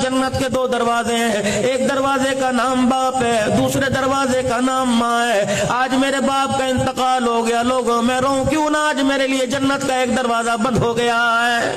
جنت کے دو دروازے ہیں، ایک دروازے کا نام باپ ہے، دوسرے دروازے کا نام ماں ہے۔ آج میرے باپ کا انتقال ہو گیا، لوگوں میں رہوں کیوں نہ، آج میرے لیے جنت کا ایک دروازہ بند ہو گیا ہے۔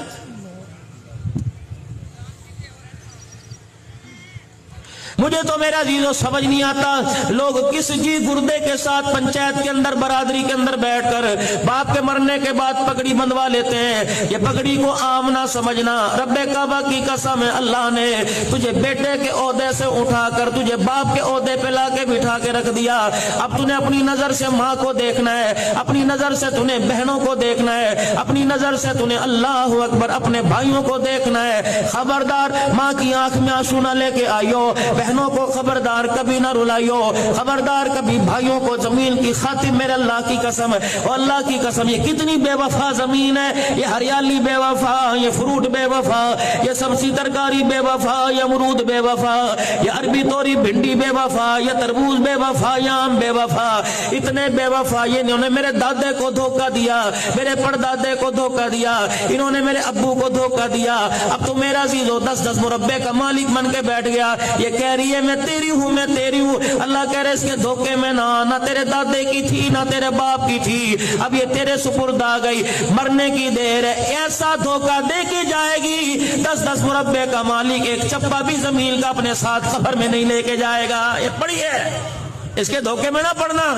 مجھے تو میرا عزیزو سمجھ نہیں آتا لوگ کس جی گردے کے ساتھ پنچایت کے اندر برادری کے اندر بیٹھ کر باپ کے مرنے کے بعد پگڑی بندھوا لیتے ہیں۔ یہ پگڑی کو عام نہ سمجھنا، رب کعبہ کی قسم ہے اللہ نے تجھے بیٹے کے عہدے سے اٹھا کر تجھے باپ کے عہدے پہ لا کے بٹھا کے رکھ دیا۔ اب تُنے اپنی نظر سے ماں کو دیکھنا ہے، اپنی نظر سے تُنے بہنوں کو دیکھنا ہے، اپنی نظر سے تُنے اللہ اکبر اپنے بھائیوں کو دیکھنا ہے۔ خبردار ماں کی آنکھ میں آنسو نہ لے کے آئیو، بہنوں کو خبردار کبھی نہ رلائیو، خبردار کبھی بھائیوں کو زمین کی خاطر میرے اللہ کی قسم ہے، اور اللہ کی قسم یہ کتنی بے وفا زمین ہے، یہ ہریالی بے وفا، یہ فروٹ بے وفا، یہ سبزی ترکاری بے وفا، یہ امرود بے وفا، یہ عربی توری بھنڈی بے وفا، یہ تربوز بے وفا، یہ آم بے وفا، اتنے بے وفا یہ انہوں نے میرے دادے کو دھوکہ دیا، میرے پردادے کو دھوکہ دیا، انہوں نے میرے ابو کو دھوکہ دیا۔ اب تو میرا عزیزو 10 مربے کا مالک بن کے بیٹھ گیا، یہ کہہ رہی ہے میں تیری ہوں، میں تیری ہوں۔ اللہ کہہ رہے اس کے دھوکے میں نہ تیرے دادے کی تھی نہ تیرے باپ کی تھی، اب یہ تیرے سپرد آ گئی، مرنے کی دیر ہے۔ ایسا دھوکہ دے کے جائے گی 10 مربے کا مالک ایک چپا بھی زمین کا اپنے ساتھ قبر میں نہیں لے کے جائے گا۔ یہ پڑھیے، اس کے دھوکے میں نہ پڑنا۔